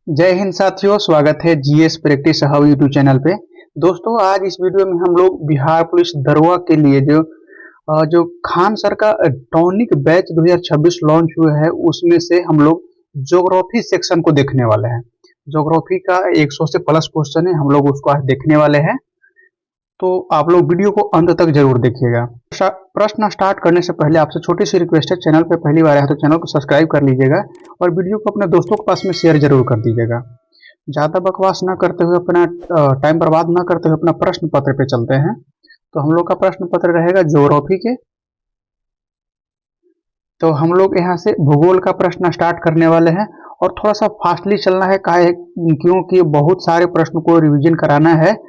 जय हिंद साथियों, स्वागत है GS practice hub YouTube channel पे। दोस्तों, आज इस वीडियो में हम लोग बिहार पुलिस दरोगा के लिए जो खान सर का टॉनिक बैच 2026 लॉन्च हुआ है, उसमें से हम लोग ज्योग्राफी सेक्शन को देखने वाले हैं। ज्योग्राफी का 100 से प्लस क्वेश्चन है, हम लोग उसको आज देखने वाले हैं। तो आप लोग वीडियो को अंत तक जरूर देखिएगा। प्रश्न स्टार्ट करने से पहले आपसे छोटी सी रिक्वेस्ट है, चैनल पे पहली बार है तो चैनल को सब्सक्राइब कर लीजिएगा और वीडियो को अपने दोस्तों के पास में शेयर जरूर कर दीजिएगा। ज़्यादा बकवास ना करते हुए, अपना टाइम बर्बाद ना करते हुए अपना प्रश्न पत्र पे चलते हैं। तो हम लोग का प्रश्न पत्र रहेगा ज्योग्राफी के। तो हम लोग यहाँ से भूगोल का प्रश्न स्टार्ट करने वाले हैं और थोड़ा सा फास्टली चलना है, क्योंकि बहुत सारे प्रश्न को रिवीजन कराना है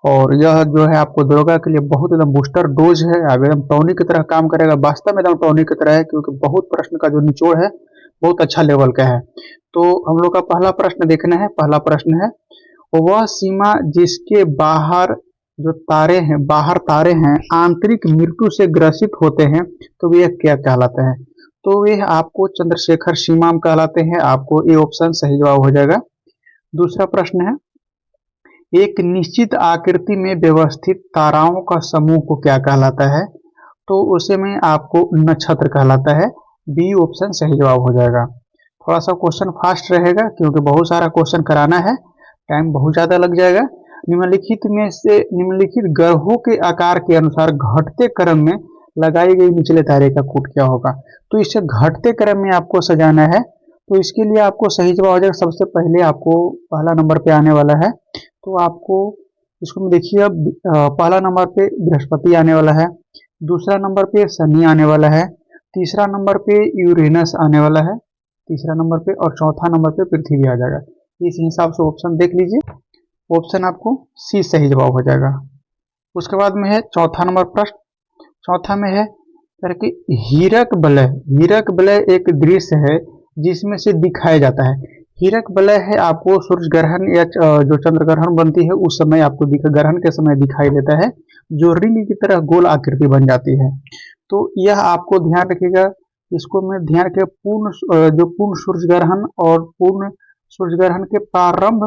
और यह जो है आपको दरोगा के लिए बहुत एकदम बूस्टर डोज है। अब एकदम टॉनिक की तरह काम करेगा, वास्तव में एकदम टॉनिक की तरह है, क्योंकि बहुत प्रश्न का जो निचोड़ है बहुत अच्छा लेवल का है। तो हम लोग का पहला प्रश्न देखना है। पहला प्रश्न है, वह सीमा जिसके बाहर जो तारे हैं, बाहर तारे हैं, आंतरिक मृत्यु से ग्रसित होते हैं, तो वे क्या कहलाते हैं? तो वे आपको चंद्रशेखर सीमा कहलाते हैं। आपको ए ऑप्शन सही जवाब हो जाएगा। दूसरा प्रश्न है, एक निश्चित आकृति में व्यवस्थित ताराओं का समूह को क्या कहलाता है? तो उसे में आपको नक्षत्र कहलाता है। बी ऑप्शन सही जवाब हो जाएगा। थोड़ा सा क्वेश्चन फास्ट रहेगा क्योंकि बहुत सारा क्वेश्चन कराना है, टाइम बहुत ज़्यादा लग जाएगा। निम्नलिखित में से निम्नलिखित ग्रहों के आकार के अनुसार घटते क्रम में लगाई गई निचले तारे का कूट क्या होगा? तो इसे घटते क्रम में आपको सजाना है। तो इसके लिए आपको सही जवाब हो जाएगा। सबसे पहले आपको पहला नंबर पे आने वाला है। तो आपको इसको देखिए, अब पहला नंबर पे बृहस्पति आने वाला है, दूसरा नंबर पे शनि आने वाला है, तीसरा नंबर पे यूरेनस आने वाला है, तीसरा नंबर पे, और चौथा नंबर पे पृथ्वी आ जाएगा। इस हिसाब से ऑप्शन देख लीजिए। ऑप्शन आपको सी सही जवाब हो जाएगा। उसके बाद में है चौथा नंबर प्रश्न। चौथा में है कि हीरक वलय। हीरक वलय एक दृश्य है जिसमें से दिखाया जाता है। हीरक वलय है आपको सूर्य ग्रहण या जो चंद्र ग्रहण बनती है उस समय आपको ग्रहण के समय दिखाई देता है, जो रिंग की तरह गोल आकृति बन जाती है। तो यह आपको ध्यान रखिएगा। इसको में ध्यान रखिएगा, जो पूर्ण सूर्य ग्रहण और पूर्ण सूर्य ग्रहण के प्रारंभ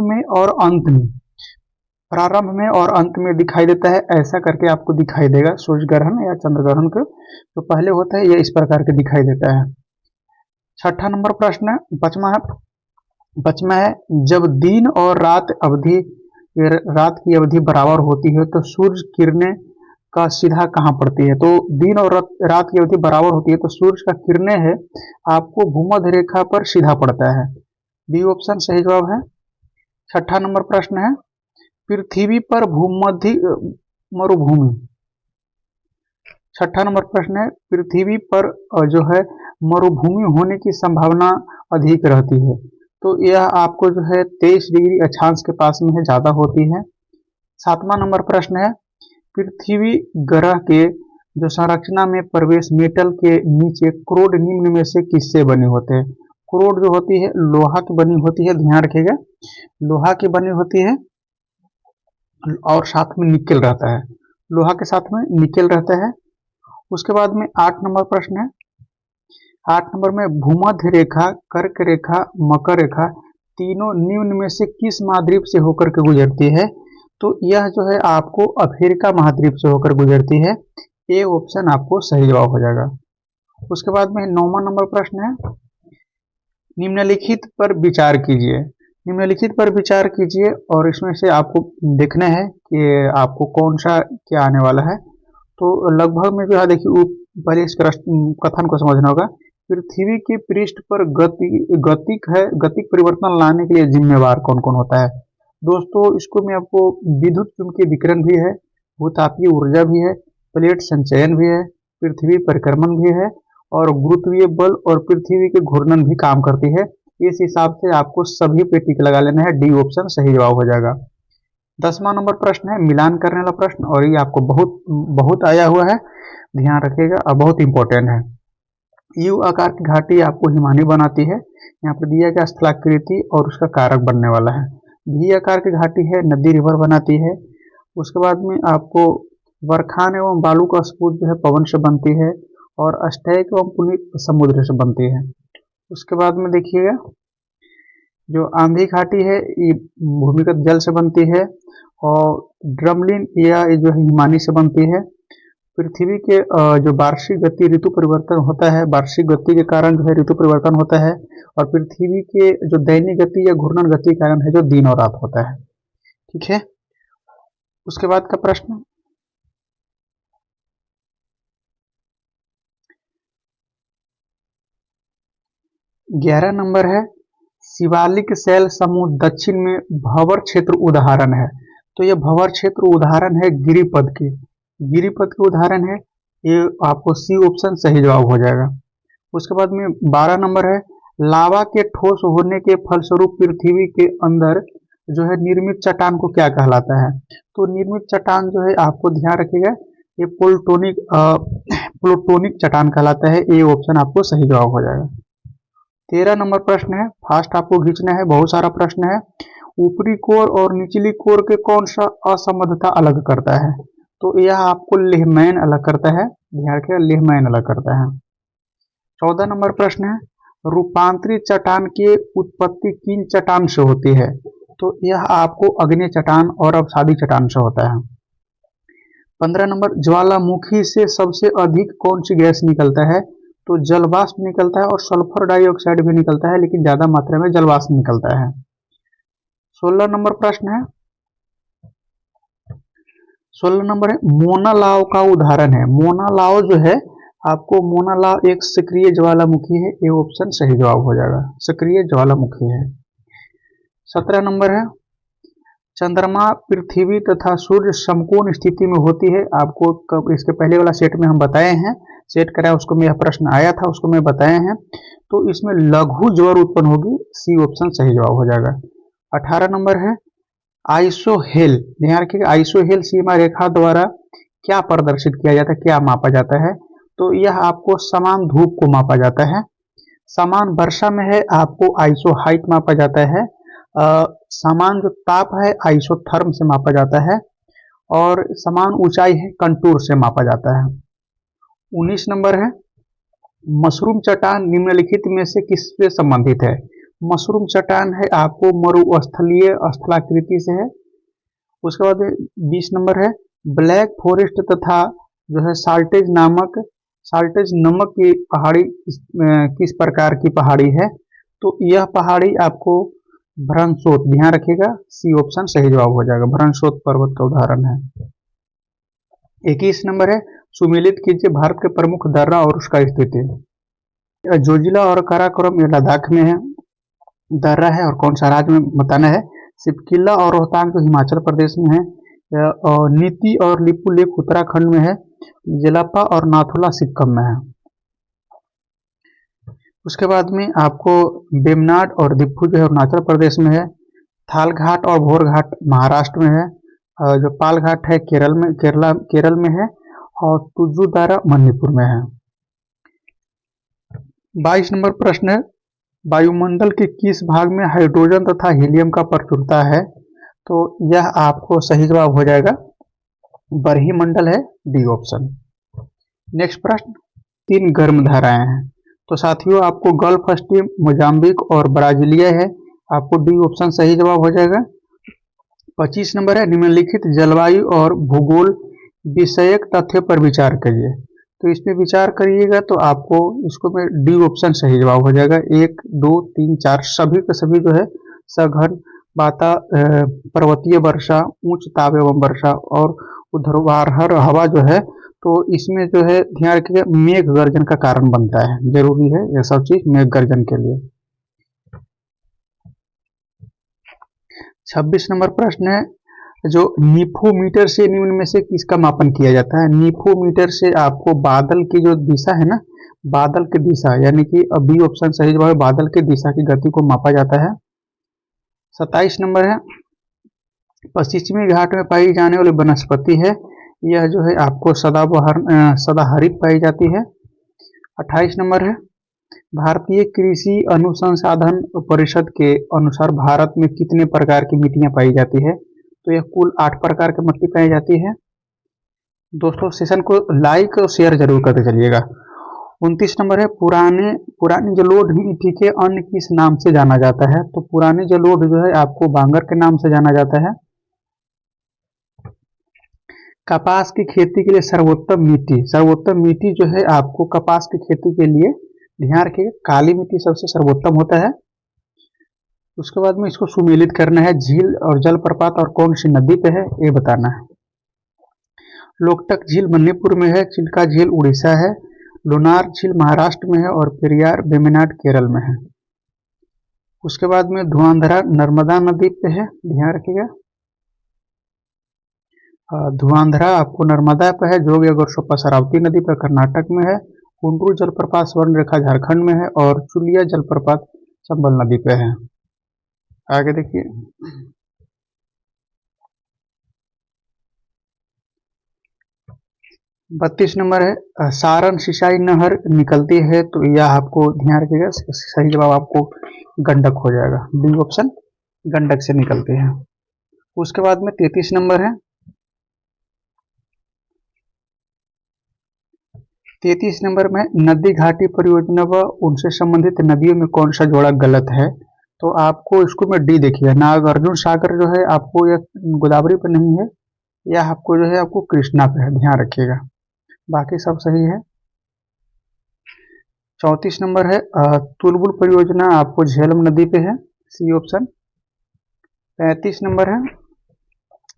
में और अंत में दिखाई देता है, ऐसा करके आपको दिखाई देगा। सूर्य ग्रहण या चंद्र ग्रहण को जो पहले होता है, यह इस प्रकार के दिखाई देता है। छठा नंबर प्रश्न, पचमा है, जब दिन और रात की अवधि बराबर होती है तो सूर्य किरणें का सीधा कहाँ पड़ती है? तो दिन और रात की अवधि बराबर होती है तो सूर्य का किरणें है आपको भूमध्य रेखा पर सीधा पड़ता है। बी ऑप्शन सही जवाब है। छठा नंबर प्रश्न है, पृथ्वी पर भूमध्य मरुभूमि। छठा नंबर प्रश्न है, पृथ्वी पर जो है मरुभूमि होने की संभावना अधिक रहती है। तो यह आपको जो है 23 डिग्री अक्षांश के पास में है, ज़्यादा होती है। सातवां नंबर प्रश्न है, पृथ्वी ग्रह के जो संरचना में प्रवेश मेटल के नीचे क्रोड निम्न में से किससे बने होते हैं? क्रोड जो होती है लोहा की बनी होती है, ध्यान रखिएगा, लोहा की बनी होती है और साथ में निकेल रहता है, लोहा के साथ में निकेल रहता है। उसके बाद में 8 नंबर प्रश्न है। 8 नंबर में भूमध्य रेखा, कर्क रेखा, मकर रेखा तीनों निम्न में से किस महाद्वीप से होकर के गुजरती है? तो यह जो है आपको अफ्रीका महाद्वीप से होकर गुजरती है। ए ऑप्शन आपको सही जवाब हो जाएगा। उसके बाद में 9वां नंबर प्रश्न है, निम्नलिखित पर विचार कीजिए। निम्नलिखित पर विचार कीजिए और इसमें से आपको देखना है कि आपको कौन सा क्या आने वाला है। तो लगभग में जो है देखिए, पहले इस कथन को समझना होगा। पृथ्वी के पृष्ठ पर गतिक परिवर्तन लाने के लिए जिम्मेवार कौन कौन होता है? दोस्तों, इसको में आपको विद्युत चुंबकीय विकिरण भी है, भूतापीय ऊर्जा भी है, प्लेट संचयन भी है, पृथ्वी परिक्रमण भी है और गुरुत्वीय बल और पृथ्वी के घूर्णन भी काम करती है। इस हिसाब से आपको सभी पे टिक लगा लेना है। डी ऑप्शन सही जवाब हो जाएगा। 10वां नंबर प्रश्न है मिलान करने वाला प्रश्न, और ये आपको बहुत आया हुआ है, ध्यान रखिएगा और बहुत इंपॉर्टेंट है। यू आकार की घाटी आपको हिमानी बनाती है। यहाँ पर दिया गया स्थलाकृति और उसका कारक बनने वाला है। वी आकार की घाटी है, नदी रिवर बनाती है। उसके बाद में आपको बरखान एवं बालू का स्फूट जो है पवन से बनती है और अष्टैक एवं पुनीत समुद्र से बनती है। उसके बाद में देखिएगा जो आंधी घाटी है ये भूमिगत जल से बनती है, और ड्रमलिन या ये जो है हिमानी से बनती है। पृथ्वी के जो वार्षिक गति ऋतु परिवर्तन होता है, वार्षिक गति के कारण जो है ऋतु परिवर्तन होता है, और पृथ्वी के जो दैनिक गति या घूर्णन गति के कारण है जो दिन और रात होता है। ठीक है, उसके बाद का प्रश्न 11 नंबर है, शिवालिक शैल समूह दक्षिण में भंवर क्षेत्र उदाहरण है। तो यह भंवर क्षेत्र उदाहरण है गिरिपद के, गिरिपद के उदाहरण है। ये आपको सी ऑप्शन सही जवाब हो जाएगा। उसके बाद में 12 नंबर है, लावा के ठोस होने के फलस्वरूप पृथ्वी के अंदर जो है निर्मित चट्टान को क्या कहलाता है। तो निर्मित चट्टान जो है आपको ध्यान रखिएगा, ये प्लूटोनिक चट्टान कहलाता है। ये ऑप्शन आपको सही जवाब हो जाएगा। 13 नंबर प्रश्न है, फास्ट आपको खींचना है, बहुत सारा प्रश्न है। ऊपरी कोर और निचली कोर के कौन सा असंबद्धता अलग करता है। तो यह आपको लेहमैन अलग करता है, ध्यान रखिएगा लेहमैन अलग करता है। 14 नंबर प्रश्न है, रूपांतरित चट्टान की उत्पत्ति किन चट्टान से होती है। तो यह आपको अग्नेय चट्टान और अवसादी चट्टान से होता है। 15 नंबर, ज्वालामुखी से सबसे अधिक कौन सी गैस निकलता है। तो जलवाष्प निकलता है और सल्फर डाइऑक्साइड भी निकलता है, लेकिन ज्यादा मात्रा में जलवाष्प निकलता है। 16 नंबर प्रश्न है, 16 नंबर है, मोना लाव का उदाहरण है। मोना लाव जो है आपको, मोना लाव एक सक्रिय ज्वालामुखी है। ये ऑप्शन सही जवाब हो जाएगा, सक्रिय ज्वालामुखी है। 17 नंबर है, चंद्रमा पृथ्वी तथा सूर्य समकोण स्थिति में होती है। आपको इसके पहले वाला सेट में हम बताए हैं, सेट कराया उसको में यह प्रश्न आया था, उसको मैं बताए हैं। तो इसमें लघु ज्वर उत्पन्न होगी, सी ऑप्शन सही जवाब हो जाएगा। 18 नंबर है, आइसोहेल, ध्यान रखिएगा आइसोहेल सीमा रेखा द्वारा क्या प्रदर्शित किया जाता है, क्या मापा जाता है। तो यह आपको समान धूप को मापा जाता है। समान वर्षा में है आपको आइसो हाइट मापा जाता है। समान जो ताप है आइसोथर्म से मापा जाता है, और समान ऊंचाई है कंटूर से मापा जाता है। 19 नंबर है, मशरूम चट्टान निम्नलिखित में से किससे संबंधित है। मशरूम चट्टान है आपको मरुस्थलीय स्थलाकृति से है। उसके बाद 20 नंबर है, ब्लैक फॉरेस्ट तथा जो है साल्टेज नमक की पहाड़ी किस प्रकार की पहाड़ी है। तो यह पहाड़ी आपको भ्रंशोत, ध्यान रखिएगा सी ऑप्शन सही जवाब हो जाएगा, भ्रंशोत पर्वत का उदाहरण है। 21 नंबर है, सुमेलित कीजिए भारत के प्रमुख दर्रा और उसका स्थिति। जोजिला और काराकोरम ये लद्दाख में है, दर्रा है और कौन सा राज्य में बताना है। सिपकिला और रोहतांग जो हिमाचल प्रदेश में है, और नीति और लिपु लेक उत्तराखंड में है, जेलापा और नाथुला सिक्किम में है। उसके बाद में आपको बेमनाड और दिप्पू जो है अरुणाचल प्रदेश में है, थालघाट और भोरघाट महाराष्ट्र में है, जो पालघाट है केरल में है, और तुजुदारा मणिपुर में है। 22 नंबर प्रश्न है, वायुमंडल के किस भाग में हाइड्रोजन तथा हीलियम का प्रचुरता है। तो यह आपको सही जवाब हो जाएगा, बरही मंडल है, डी ऑप्शन। नेक्स्ट प्रश्न, 3 गर्म धाराएं हैं। तो साथियों आपको गल्फ स्ट्रीम, मोजाम्बिक और ब्राजीलिया है, आपको डी ऑप्शन सही जवाब हो जाएगा। 25 नंबर है, निम्नलिखित जलवायु और भूगोल विषयक तथ्य पर विचार करिए। तो इसमें विचार करिएगा तो आपको इसको में डी ऑप्शन सही जवाब हो जाएगा। 1, 2, 3, 4 सभी के सभी जो है सघन पर्वतीय वर्षा, उच्च ताप एवं वर्षा और ऊर्ध्वाधर हवा जो है, तो इसमें जो है ध्यान रखिएगा मेघ गर्जन का कारण बनता है, जरूरी है यह सब चीज मेघ गर्जन के लिए। 26 नंबर प्रश्न है, जो निफोमीटर से निम्न में से किसका मापन किया जाता है। निफोमीटर से आपको बादल की जो दिशा है ना, बादल की दिशा, यानी कि बी ऑप्शन सही जवाब है, बादल की दिशा की गति को मापा जाता है। 27 नंबर है, पश्चिमी घाट में पाई जाने वाली वनस्पति है, यह जो है आपको सदाहरित पाई जाती है। 28 नंबर है, भारतीय कृषि अनुसंधान परिषद के अनुसार भारत में कितने प्रकार की मिट्टियां पाई जाती है। तो यह कुल 8 प्रकार की मिट्टी पाई जाती है। दोस्तों सेशन को लाइक और शेयर जरूर करते चलिएगा। 29 नंबर है पुरानी जलोढ़ मिट्टी के अन्य किस नाम से जाना जाता है? तो पुरानी जलोढ़ जो है आपको बांगर के नाम से जाना जाता है। कपास की खेती के लिए सर्वोत्तम मिट्टी जो है आपको कपास की खेती के लिए ध्यान रखिएगा, काली मिट्टी सबसे सर्वोत्तम होता है। उसके बाद में इसको सुमेलित करना है, झील और जलप्रपात और कौन सी नदी पे है ये बताना है। लोकटक झील मणिपुर में है, चिल्का झील उड़ीसा है, लोनार झील महाराष्ट्र में है और पेरियार वेम्बनाड केरल में है। उसके बाद में धुआंधरा नर्मदा नदी पे है, ध्यान रखिएगा। धुआंधरा आपको नर्मदा पे है, जोग गोरसोपा शरावती नदी पर कर्नाटक में है, कुंडू जलप्रपात स्वर्ण रेखा झारखंड में है और चुलिया जलप्रपात चंबल नदी पे है। आगे देखिए, 32 नंबर है सारण सिंचाई नहर निकलती है, तो यह आपको ध्यान रखिएगा, सही जवाब आपको गंडक हो जाएगा, डी ऑप्शन गंडक से निकलती है। उसके बाद में 33 नंबर है, 33 नंबर में नदी घाटी परियोजना व उनसे संबंधित नदियों में कौन सा जोड़ा गलत है? तो आपको इसको में डी देखिए, नागार्जुन सागर जो है आपको यह गोदावरी पे नहीं है, यह आपको जो है आपको कृष्णा पे है, ध्यान रखिएगा, बाकी सब सही है। 34 नंबर है तुलबुल परियोजना आपको झेलम नदी पे है, सी ऑप्शन। 35 नंबर है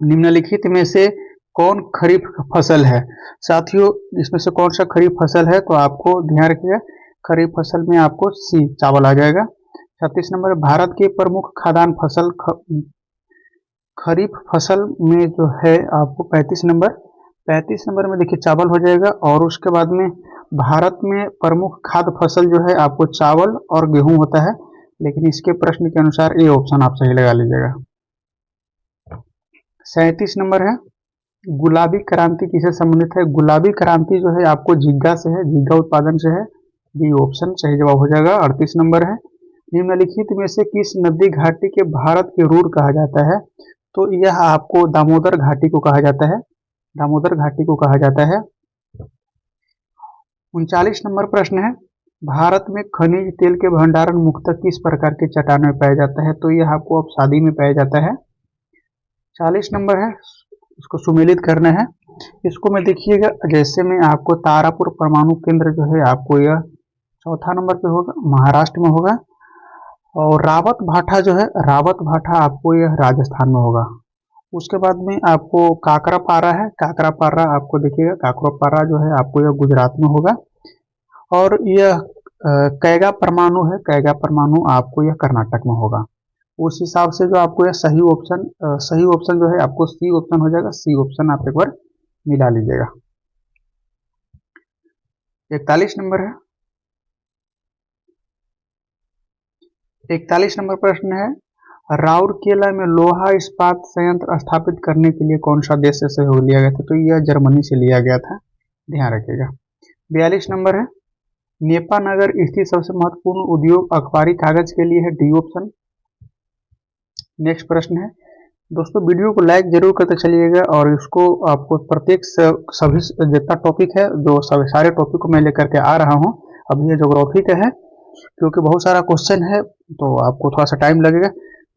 निम्नलिखित में से कौन खरीफ फसल है? साथियों इसमें से कौन सा खरीफ फसल है? तो आपको ध्यान रखिएगा, खरीफ फसल में आपको सी चावल आ जाएगा। 36 नंबर भारत के प्रमुख खाद्यान्न फसल खरीफ फसल में जो है आपको 35 नंबर में देखिए चावल हो जाएगा। और उसके बाद में भारत में प्रमुख खाद्य फसल जो है आपको चावल और गेहूं होता है, लेकिन इसके प्रश्न के अनुसार ये ऑप्शन आप सही लगा लीजिएगा। 37 नंबर है गुलाबी क्रांति किससे संबंधित है? गुलाबी क्रांति जो है आपको झींगा से है, झींगा उत्पादन से है, डी ऑप्शन सही जवाब हो जाएगा। 38 नंबर है निम्नलिखित में से किस नदी घाटी के भारत के रूर कहा जाता है? तो यह आपको दामोदर घाटी को कहा जाता है, दामोदर घाटी को कहा जाता है। 39 नंबर प्रश्न है भारत में खनिज तेल के भंडारण मुख्यतः किस प्रकार के चट्टानों में पाया जाता है? तो यह आपको अपसादी में पाया जाता है। 40 नंबर है, इसको सुमेलित करना है। इसको में देखिएगा, जैसे में आपको तारापुर परमाणु केंद्र जो है आपको यह चौथा नंबर पे होगा, महाराष्ट्र में होगा। और रावत भाटा जो है, रावत भाटा आपको यह राजस्थान में होगा। उसके बाद में आपको काकरापारा है, काकरापारा आपको देखिएगा, काकरापारा जो है आपको यह गुजरात में होगा। और यह कैगा परमाणु है, कैगा परमाणु आपको यह कर्नाटक में होगा। उस हिसाब से जो आपको यह सही ऑप्शन जो है आपको सी ऑप्शन हो जाएगा, सी ऑप्शन आप एक बार मिला लीजिएगा। 41 नंबर है, 41 नंबर प्रश्न है राउरकेला में लोहा इस्पात संयंत्र स्थापित करने के लिए कौन सा देश से सहयोग लिया गया था? तो यह जर्मनी से लिया गया था, ध्यान रखिएगा। 42 नंबर है नेपानगर स्थित सबसे महत्वपूर्ण उद्योग अखबारी कागज के लिए है, डी ऑप्शन। नेक्स्ट प्रश्न है दोस्तों, वीडियो को लाइक जरूर करते चलिएगा और इसको आपको प्रत्येक सभी जितना टॉपिक है, जो सारे टॉपिक को मैं लेकर के आ रहा हूँ, अभी ये ज्योग्राफी का है क्योंकि बहुत सारा क्वेश्चन है तो आपको थोड़ा सा टाइम लगेगा।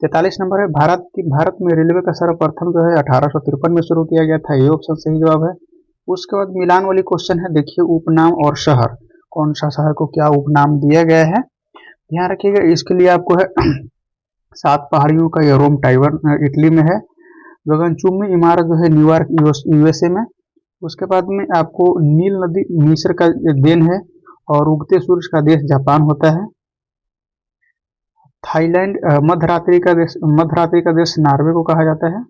43 नंबर है भारत में रेलवे का सर्वप्रथम जो है 1853 में शुरू किया गया था, ये ऑप्शन सही जवाब है। उसके बाद मिलान वाली क्वेश्चन है, देखिए उपनाम और शहर, कौन सा शहर को क्या उपनाम दिया गया है, ध्यान रखिएगा। इसके लिए आपको है 7 पहाड़ियों का यह रोम टाइवर इटली में है, गगनचुंबी इमारत जो है न्यूयॉर्क यूएसए में। उसके बाद में आपको नील नदी मिस्र का देन है और उगते सूरज का देश जापान होता है। थाईलैंड मध्यरात्रि का देश नार्वे को कहा जाता है,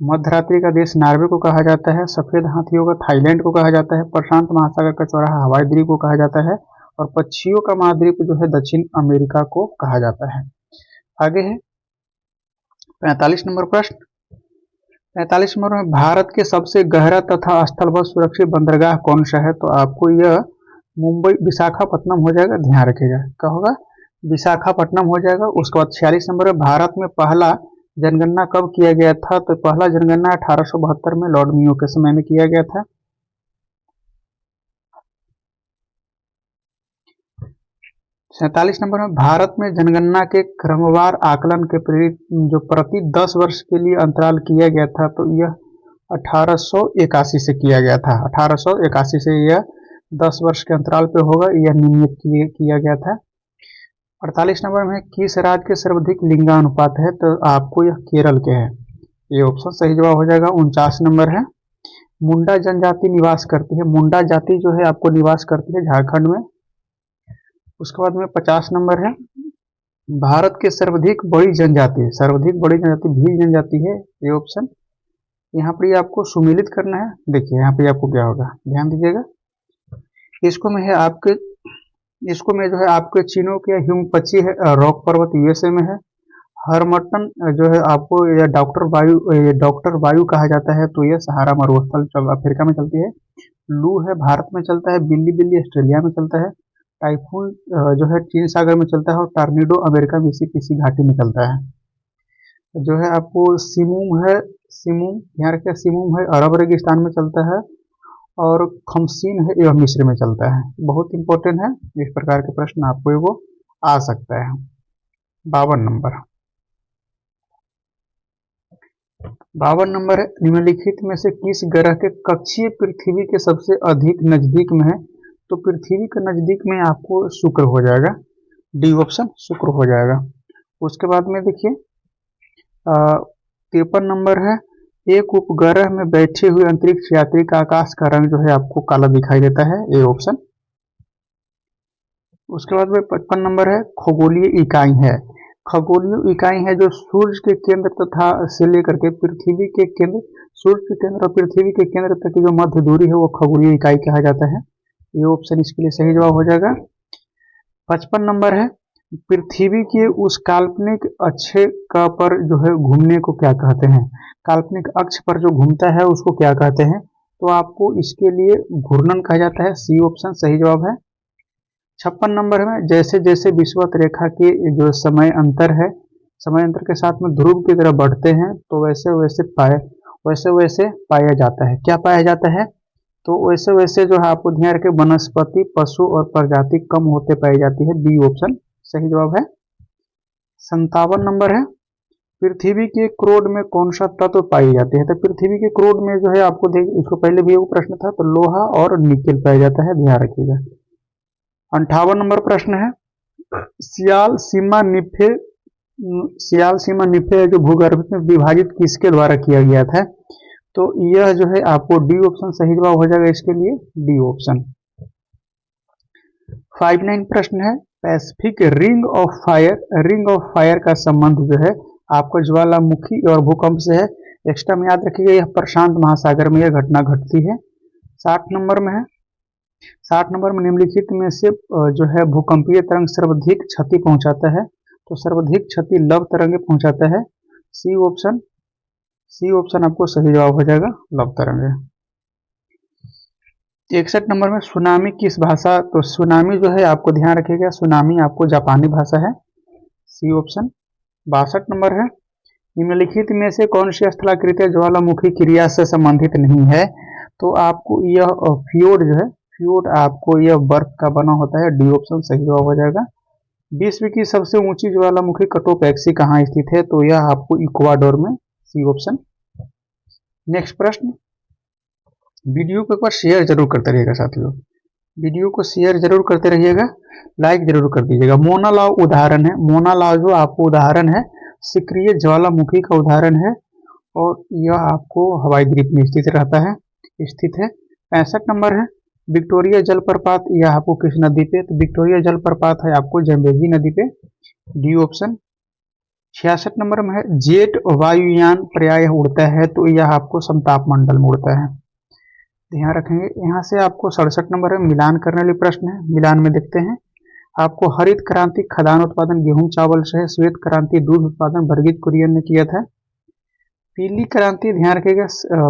मध्यरात्रि का देश नार्वे को कहा जाता है। सफेद हाथियों का थाईलैंड को कहा जाता है। प्रशांत महासागर का चौराहा हवाई द्वीप को कहा जाता है और पक्षियों का महाद्वीप जो है दक्षिण अमेरिका को कहा जाता है। आगे है 45 नंबर प्रश्न। 45 नंबर में भारत के सबसे गहरा तथा स्थलबद्ध सुरक्षित बंदरगाह कौन सा है? तो आपको यह मुंबई विशाखापट्टनम हो जाएगा, ध्यान रखिएगा, क्या होगा, विशाखापट्टनम हो जाएगा। उसके बाद 46 नंबर में भारत में पहला जनगणना कब किया गया था? तो पहला जनगणना 1872 में लॉर्ड मियो के समय में किया गया था। 47 नंबर में भारत में जनगणना के क्रमवार आकलन के जो प्रति 10 वर्ष के लिए अंतराल किया गया था, तो यह 1881 से किया गया था। 1881 से यह 10 वर्ष के अंतराल पे होगा, यह नियमित किया गया था। 48 नंबर में किस राज्य के सर्वाधिक लिंगानुपात है, तो आपको यह केरल के है, ये ऑप्शन सही जवाब हो जाएगा। 49 नंबर है मुंडा जनजाति निवास करती है, मुंडा जाति जो है आपको निवास करती है झारखंड में। उसके बाद में 50 नंबर है भारत के सर्वाधिक बड़ी जनजाति भील जनजाति है, ये ऑप्शन। यहाँ पर आपको सुमेलित करना है। देखिए यहाँ पे आपको क्या होगा, ध्यान दीजिएगा। इसको में जो है आपके चिनोक या ह्यूंगपची है, रॉक पर्वत यूएसए में है। हरमटन जो है आपको यह डॉक्टर वायु कहा जाता है, तो यह सहारा मरुस्थल अफ्रीका में चलती है। लू है भारत में चलता है। बिल्ली ऑस्ट्रेलिया में चलता है। टाइफून जो है चीन सागर में चलता है, और टॉर्नेडो अमेरिका में किसी घाटी में चलता है। जो है आपको सिमुम ध्यान रखिए, सिमुम है अरब रेगिस्तान में चलता है, और खमसीन है यह मिस्र में चलता है। बहुत इंपॉर्टेंट है, इस प्रकार के प्रश्न आपको वो आ सकता है। 52 नंबर है निम्नलिखित में से किस ग्रह के कक्षीय पृथ्वी के सबसे अधिक नजदीक में है, तो पृथ्वी के नजदीक में आपको शुक्र हो जाएगा, डी ऑप्शन शुक्र हो जाएगा। उसके बाद में देखिए 53 नंबर है एक उपग्रह में बैठे हुए अंतरिक्ष यात्री का आकाश का रंग जो है आपको काला दिखाई देता है, ए ऑप्शन। उसके बाद में 55 नंबर है खगोलीय इकाई है। खगोलीय इकाई है जो सूर्य के केंद्र तथा से लेकर के पृथ्वी के केंद्र, सूर्य के केंद्र और पृथ्वी के केंद्र तक की जो मध्य दूरी है वो खगोलीय इकाई कहा जाता है, ये ऑप्शन इसके लिए सही जवाब हो जाएगा। 55 नंबर है पृथ्वी के उस काल्पनिक अक्ष का पर जो है घूमने को क्या कहते हैं, काल्पनिक अक्ष पर जो घूमता है उसको क्या कहते हैं, तो आपको इसके लिए घूर्णन कहा जाता है, सी ऑप्शन सही जवाब है। 56 नंबर में जैसे जैसे विषुवत रेखा के जो समय अंतर के साथ में ध्रुव की तरफ बढ़ते हैं, तो वैसे वैसे पाया जाता है, क्या पाया जाता है, तो वैसे वैसे जो है आपको ध्यान रखें वनस्पति, पशु और प्रजाति कम होते पाई जाती है, बी ऑप्शन सही जवाब है। 57 नंबर है पृथ्वी के क्रोड में कौन सा तत्व पाई जाती है, तो पृथ्वी के क्रोड में जो है आपको इसको पहले भी एक प्रश्न था, तो लोहा और निकेल पाया जाता है, ध्यान रखिएगा। 58 नंबर प्रश्न है सियाल सीमा निफे जो भूगर्भ में विभाजित किसके द्वारा किया गया था, तो यह जो है आपको डी ऑप्शन सही जवाब हो जाएगा, इसके लिए डी ऑप्शन। 59 प्रश्न है पैसिफिक रिंग ऑफ फायर का संबंध जो है आपको ज्वालामुखी और भूकंप से है, एक्स्ट्रा में याद रखिएगा, यह प्रशांत महासागर में यह घटना घटती है। 60 नंबर में है 60 नंबर में निम्नलिखित में से जो है भूकंपीय तरंग सर्वाधिक क्षति पहुंचाता है, तो सर्वाधिक क्षति लव तरंगे पहुंचाता है, सी ऑप्शन आपको सही जवाब हो जाएगा, लव तरंगे। 61 नंबर में सुनामी किस भाषा, तो सुनामी जो है आपको ध्यान रखिएगा, सुनामी आपको जापानी भाषा है, सी ऑप्शन। 62 नंबर है निम्नलिखित में से कौन सी स्थलाकृतिक ज्वालामुखी क्रिया से संबंधित नहीं है, तो आपको यह फ्योर्ड आपको यह बर्फ का बना होता है, डी ऑप्शन सही जवाब हो जाएगा। विश्व की सबसे ऊंची ज्वालामुखी कटोपैक्सी कहाँ स्थित है, तो यह आपको इक्वाडोर में, सी ऑप्शन। नेक्स्ट प्रश्न, वीडियो को एक बार शेयर जरूर करते रहिएगा साथियों, वीडियो को शेयर जरूर करते रहिएगा, लाइक जरूर कर दीजिएगा। मोना लाव उदाहरण है, मोना लाव जो आपको उदाहरण है सक्रिय ज्वालामुखी का उदाहरण है, और यह आपको हवाई द्वीप में स्थित है। 65 नंबर है विक्टोरिया जलप्रपात, यह आपको किस नदी पे, तो विक्टोरिया जलप्रपात है आपको जम्बेजी नदी पे, डी ऑप्शन। 66 नंबर में है जेट वायुयान प्रायः उड़ता है, तो यह आपको समताप मंडल में उड़ता है, ध्यान रखेंगे। यहाँ से आपको 67 नंबर में मिलान करने वाले प्रश्न है, मिलान में देखते हैं आपको हरित क्रांति खदान उत्पादन गेहूं चावल से है, श्वेत क्रांति दूध उत्पादन वर्गीत कुरियन ने किया था। पीली क्रांति ध्यान रखिएगा,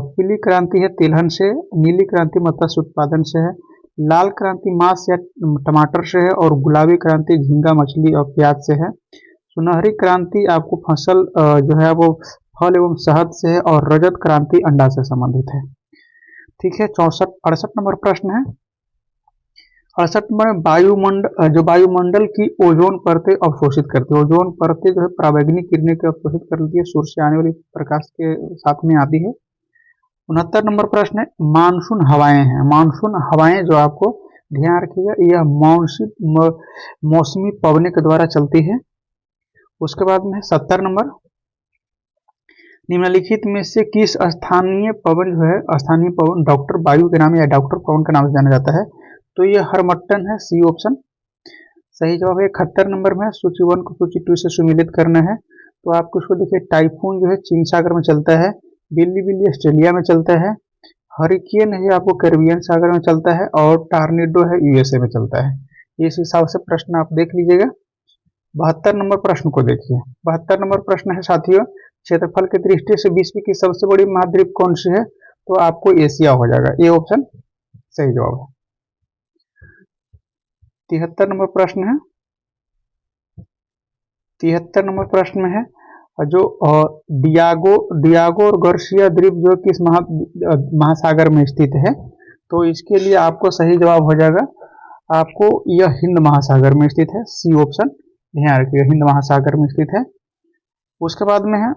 पीली क्रांति है तिलहन से, नीली क्रांति मत्स्य उत्पादन से है, लाल क्रांति मांस या टमाटर से है, और गुलाबी क्रांति झींगा मछली और प्याज से है। सुनहरी क्रांति आपको फसल जो है वो फल एवं शहद से है, और रजत क्रांति अंडा से संबंधित है। ठीक है। 68 नंबर प्रश्न है 68 में वायुमंडल, जो वायुमंडल की ओजोन परतें अवशोषित करती है। ओजोन परतें जो है पराबैंगनी किरणें को अवशोषित कर लेती है, सूर्य से आने वाली प्रकाश के साथ में आती है। 69 नंबर प्रश्न है, मानसून हवाएं हैं। मानसून हवाएं जो आपको ध्यान रखिएगा, यह मौसमी पवनों के द्वारा चलती है। उसके बाद में 70 नंबर, निम्नलिखित में से किस स्थानीय पवन जो है, स्थानीय पवन डॉक्टर वायु के नाम या डॉक्टर पवन के नाम से जाना जाता है, तो यह हरमट्टन है, सी ऑप्शन सही जवाब है। 71 नंबर में सूची 1 को सूची 2 से सुमेलित करना है, तो आपको इसको देखिए, टाइफून जो है चीन सागर में चलता है, बिल्ली बिल्ली ऑस्ट्रेलिया में चलता है, हरिकेन है आपको कैरिबियन सागर में चलता है, और टार्नेडो है यूएसए में चलता है। इस हिसाब से प्रश्न आप देख लीजिएगा। 72 नंबर प्रश्न को देखिए। 72 नंबर प्रश्न है साथियों, क्षेत्रफल की दृष्टि से विश्व की सबसे बड़ी महाद्वीप कौन सी है, तो आपको एशिया हो जाएगा, ए ऑप्शन सही जवाब है। 73 नंबर प्रश्न है, 73 नंबर प्रश्न में है, जो डियागो और गार्सिया द्वीप जो किस महासागर में स्थित है, तो इसके लिए आपको सही जवाब हो जाएगा, आपको यह हिंद महासागर में स्थित है, सी ऑप्शन ध्यान रखिएगा, हिंद महासागर में स्थित है। उसके बाद में है,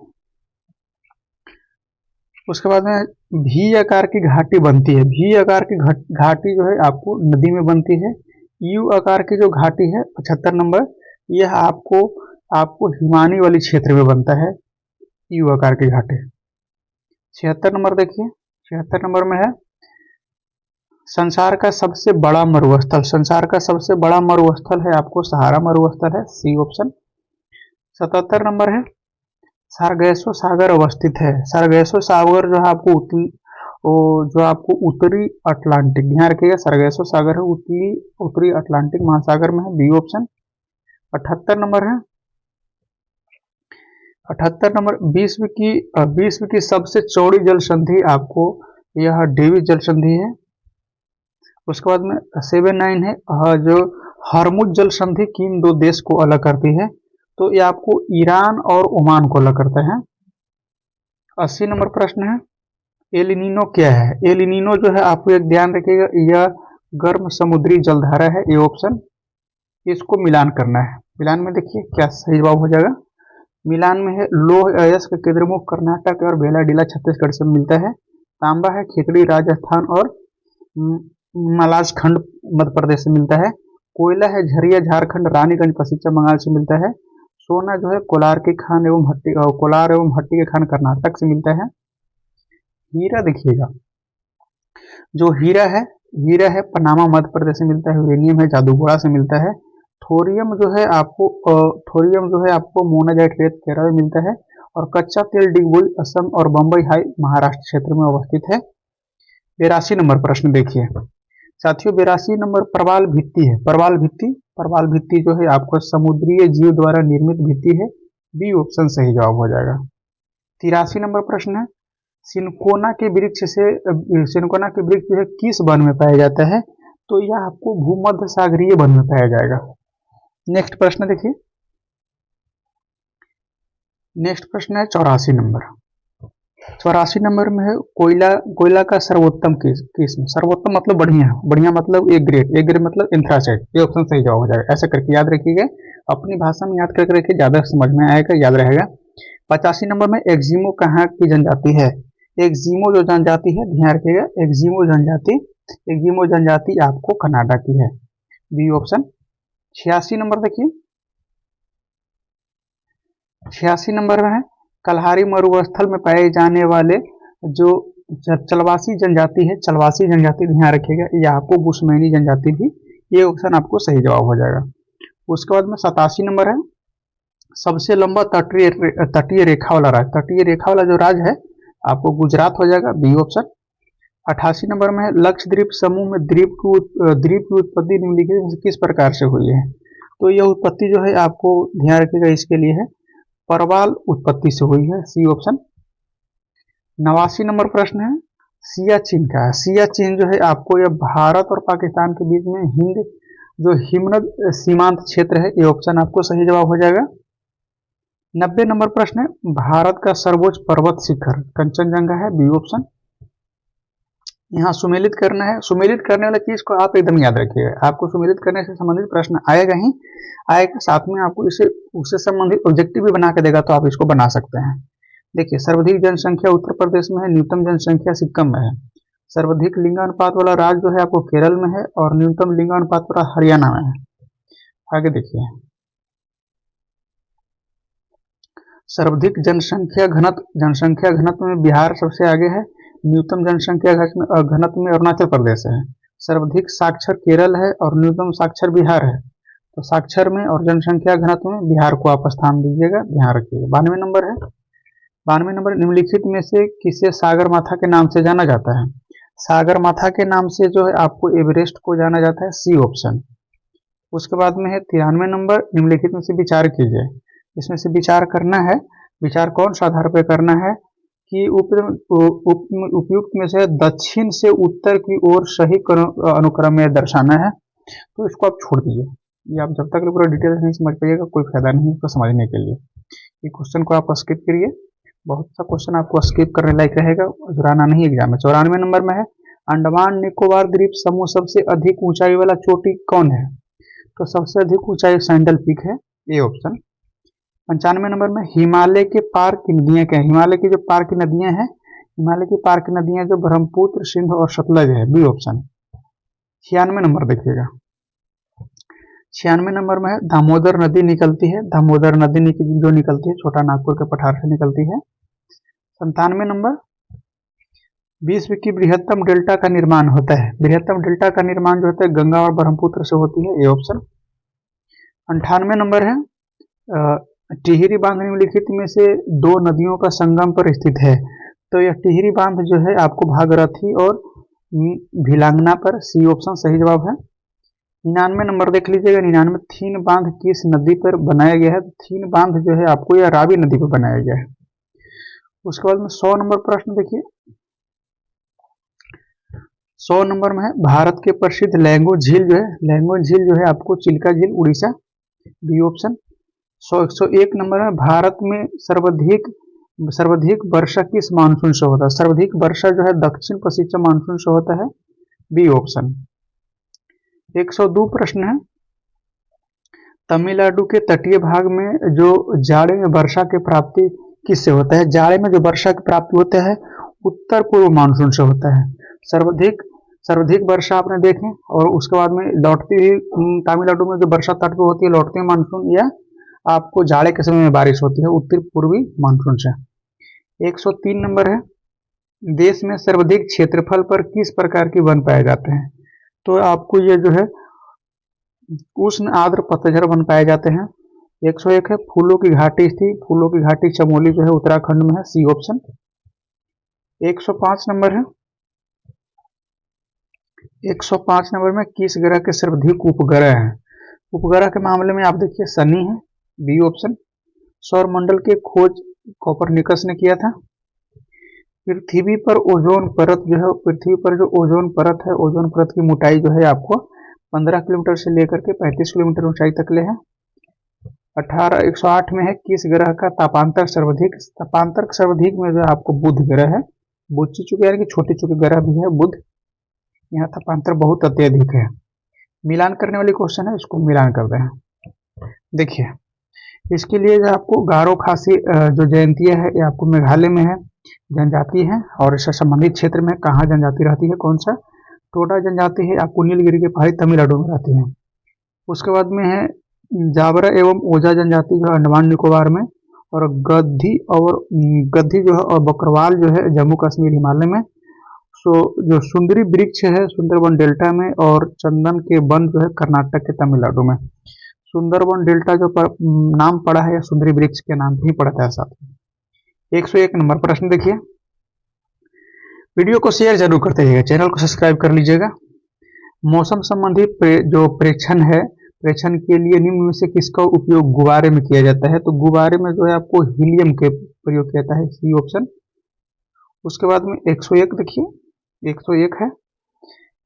उसके बाद में भी आकार की घाटी बनती है। भी आकार की घाटी जो है आपको नदी में बनती है। यू आकार की जो घाटी है 75 नंबर, यह आपको हिमानी वाली क्षेत्र में बनता है, यू आकार की घाटी। 76 नंबर देखिए, 76 नंबर में है, संसार का सबसे बड़ा मरुस्थल। संसार का सबसे बड़ा मरुस्थल है आपको सहारा मरुस्थल है, सी ऑप्शन। 77 नंबर है, सारगैसो सागर अवस्थित है। सारगैसो सागर जो है आपको उत्तरी अटलांटिक, ध्यान रखिएगा, सारगैसो सागर है उत्तरी अटलांटिक महासागर में है, बी ऑप्शन। 78 नंबर है, 78 नंबर, विश्व की सबसे चौड़ी जल संधि आपको यह डेविस जल संधि है। उसके बाद में 79 है, जो हरमुज जल संधि किन दो देश को अलग करती है, तो ये आपको ईरान और ओमान को अलग करता है। 80 नंबर प्रश्न है, एल नीनो क्या है। एल नीनो जो है आपको एक ध्यान रखिएगा, यह गर्म समुद्री जलधारा है, ए ऑप्शन। इसको मिलान करना है, मिलान में देखिए क्या सही जवाब हो जाएगा। मिलान में है, लोह अयस्क केंद्रमुख कर्नाटक और बेलाडीला छत्तीसगढ़ से मिलता है। तांबा है खिचड़ी राजस्थान और मलाजखंड मध्य प्रदेश से मिलता है। कोयला है झरिया झारखंड रानीगंज पश्चिम बंगाल से मिलता है। सोना जो है कोलार एवं हट्टी के खान कर्नाटक से मिलता है। हीरा देखिएगा, जो हीरा है पनामा मध्य प्रदेश से मिलता है। यूरेनियम है जादूगोड़ा से मिलता है। थोरियम जो है आपको मोनाजाइट रेत केरल में मिलता है। और कच्चा तेल डिगबोई असम और बम्बई हाई महाराष्ट्र क्षेत्र में अवस्थित है। 82 नंबर प्रश्न देखिए साथियों, 82 नंबर प्रवाल भित्ति है। प्रवाल भित्ति जो है आपको समुद्रीय जीव द्वारा निर्मित भित्ति है, बी ऑप्शन सही जवाब हो जाएगा। 83 नंबर प्रश्न है, सिनकोना के वृक्ष जो है किस वन में पाया जाता है, तो यह आपको भूमध्य सागरीय वन में पाया जाएगा। नेक्स्ट प्रश्न देखिए, नेक्स्ट प्रश्न है 84 नंबर। 84 नंबर में है, कोयला का सर्वोत्तम किस्म। सर्वोत्तम मतलब बढ़िया मतलब ए ग्रेड मतलब एंथ्रासाइट, ये ऑप्शन सही जवाब हो जाएगा। ऐसा करके याद रखिएगा, अपनी भाषा में याद करके रखिए, ज्यादा समझ में आएगा, याद रहेगा। 85 नंबर में एक्जिमो कहाँ की जनजाति है। एक्जिमो जो जनजाति है, ध्यान रखिएगा, एक्जिमो जनजाति आपको कनाडा की है, बी ऑप्शन। 86 नंबर देखिए, 86 नंबर में है, कल्हारी मरुस्थल में पाए जाने वाले जो चलवासी जनजाति है, ध्यान रखिएगा, ये आपको बुशमैनी जनजाति भी, ये ऑप्शन आपको सही जवाब हो जाएगा। उसके बाद में 87 नंबर है, सबसे लंबा तटीय रेखा वाला राज्य। तटीय रेखा वाला जो राज्य है आपको गुजरात हो जाएगा, बी ऑप्शन। 88 नंबर में है, लक्षद्वीप समूह में द्वीप की उत्पत्ति निम्नलिखित किस प्रकार से हुई है, तो यह उत्पत्ति जो है आपको ध्यान रखिएगा, इसके लिए है परवाल उत्पत्ति से हुई है, सी ऑप्शन। 89 नंबर प्रश्न है, सियाचिन का है। सियाचिन जो है आपको यह भारत और पाकिस्तान के बीच में हिंद जो हिमनद सीमांत क्षेत्र है, ये ऑप्शन आपको सही जवाब हो जाएगा। 90 नंबर प्रश्न है, भारत का सर्वोच्च पर्वत शिखर कंचनजंगा है, बी ऑप्शन। यहाँ सुमेलित करना है। सुमेलित करने वाला चीज को आप एकदम याद रखिएगा, आपको सुमेलित करने से संबंधित प्रश्न आएगा ही आएगा, साथ में आपको इसे उससे संबंधित ऑब्जेक्टिव भी बना के देगा, तो आप इसको बना सकते हैं। देखिए, सर्वाधिक जनसंख्या उत्तर प्रदेश में है, न्यूनतम जनसंख्या सिक्किम में है। सर्वाधिक लिंगानुपात वाला राज्य जो है आपको केरल में है, और न्यूनतम लिंगानुपात वाला हरियाणा में है। आगे देखिए, सर्वाधिक जनसंख्या घनत्व में बिहार सबसे आगे है, न्यूनतम जनसंख्या घनत्व में अरुणाचल प्रदेश है। सर्वाधिक साक्षर केरल है और न्यूनतम साक्षर बिहार है। तो साक्षर में और जनसंख्या घनत्व में बिहार को आप स्थान दीजिएगा, ध्यान रखिएगा। 92 नंबर है। 92 नंबर, निम्नलिखित में से किसे सागर माथा के नाम से जाना जाता है? सागर माथा के नाम से जो है आपको एवरेस्ट को जाना जाता है, सी ऑप्शन। उसके बाद में है 93 नंबर, निम्नलिखित में से विचार कीजिए। इसमें से विचार करना है, विचार कौन सा आधार पर करना है कि उपयुक्त में से दक्षिण से उत्तर की ओर सही अनुक्रम में दर्शाना है। तो इसको आप छोड़ दीजिए, ये आप जब तक पूरा डिटेल नहीं समझ पाइएगा कोई फायदा नहीं इसको समझने के लिए। ये क्वेश्चन को आप स्किप करिए, बहुत सा क्वेश्चन आपको स्किप करने लायक रहेगा, जुराना नहीं एग्जाम में। 94 नंबर में है, अंडमान निकोबार द्वीप समूह सबसे अधिक ऊंचाई वाला चोटी कौन है? तो सबसे अधिक ऊंचाई सैंडल पीक है, ए ऑप्शन। 95 नंबर में, हिमालय के पार की नदियां क्या है? हिमालय की जो पार की नदियां हैं, हिमालय की पार की नदियां जो ब्रह्मपुत्र, सिंध और सतलज है, बी ऑप्शन। 96 नंबर देखिएगा, 96 नंबर में है, दामोदर नदी निकलती है, दामोदर नदी जो निकलती है छोटा नागपुर के पठार से निकलती है। 97 नंबर, विश्व की बृहत्तम डेल्टा का निर्माण होता है, बृहत्तम डेल्टा का निर्माण जो होता है गंगा और ब्रह्मपुत्र से होती है, ए ऑप्शन। 98 नंबर है, टिहरी बांध निम्नलिखित में से दो नदियों का संगम पर स्थित है। तो यह टिहरी बांध जो है आपको भागीरथी और भिलांगना पर, सी ऑप्शन सही जवाब है। 99 नंबर देख लीजिएगा, 99 थीन बांध किस नदी पर बनाया गया है? थीन बांध जो है आपको यह रावी नदी पर बनाया गया है। उसके बाद में 100 नंबर प्रश्न देखिए, 100 नंबर में है, भारत के प्रसिद्ध लैंगो झील जो है, लैंगो झील जो है आपको चिल्का झील, उड़ीसा, बी ऑप्शन। 101 नंबर है, भारत में सर्वाधिक वर्षा किस मानसून से होता है? सर्वाधिक वर्षा जो है दक्षिण पश्चिम मानसून से होता है, बी ऑप्शन। 102 प्रश्न है, तमिलनाडु के तटीय भाग में जो जाड़े में वर्षा की प्राप्ति किससे होता है? जाड़े में जो वर्षा की प्राप्ति होता है उत्तर पूर्व मानसून से होता है। सर्वाधिक वर्षा आपने देखे, और उसके बाद में लौटती हुई तमिलनाडु में जो वर्षा तट पर होती है लौटती मानसून, या आपको जाड़े के समय में बारिश होती है उत्तर पूर्वी मानसून से। 103 नंबर है, देश में सर्वाधिक क्षेत्रफल पर किस प्रकार की वन पाए जाते हैं? तो आपको ये जो है उष्ण आर्द्र पतझड़ वन पाए जाते हैं। 101 है, फूलों की घाटी स्थित, फूलों की घाटी चमोली जो है उत्तराखंड में है, सी ऑप्शन। 105 नंबर है, 105 नंबर में किस ग्रह के सर्वाधिक उपग्रह हैं? उपग्रह के मामले में आप देखिए शनि है, बी ऑप्शन। सौरमंडल के खोज कोपरनिकस ने किया था। पृथ्वी पर ओजोन परत जो है, पृथ्वी पर जो ओजोन परत है, ओजोन परत की मोटाई जो है आपको 15 किलोमीटर से लेकर के 35 किलोमीटर ऊंचाई तक ले है। 108 में है, किस ग्रह का तापांतर सर्वाधिक? तापांतर सर्वाधिक में जो आपको बुध ग्रह है, बुध चूंकि यानी कि छोटे छोटे ग्रह भी है बुध, यहाँ तापांतर बहुत अत्यधिक है। मिलान करने वाली क्वेश्चन है, इसको मिलान करते हैं। देखिए, इसके लिए जो आपको गारो खासी जो जयंती है ये आपको मेघालय में है, जनजाति है, और इससे संबंधित क्षेत्र में कहाँ जनजाति रहती है, कौन सा? टोडा जनजाति है आपको नीलगिरी के पहाड़ी तमिलनाडु में रहती है। उसके बाद में है जावरा एवं ओजा जनजाति जो है अंडमान निकोबार में, और गद्दी जो है और बकरवाल जो है जम्मू कश्मीर हिमालय में। जो सुंदरी वृक्ष है सुंदरबन डेल्टा में, और चंदन के वन जो है कर्नाटक के तमिलनाडु में। सुंदरबन डेल्टा जो नाम पड़ा है या सुंदरी वृक्ष के नाम ही पड़ता है साथ में। 101 नंबर प्रश्न देखिए, वीडियो को शेयर जरूर करते रहिएगा, चैनल को सब्सक्राइब कर लीजिएगा। मौसम संबंधी जो प्रेक्षण है, प्रेक्षण के लिए निम्न में से किसका उपयोग गुब्बारे में किया जाता है? तो गुब्बारे में जो है आपको हीलियम के प्रयोग किया जाता है, सी ऑप्शन। उसके बाद में 101 देखिए, 101 है,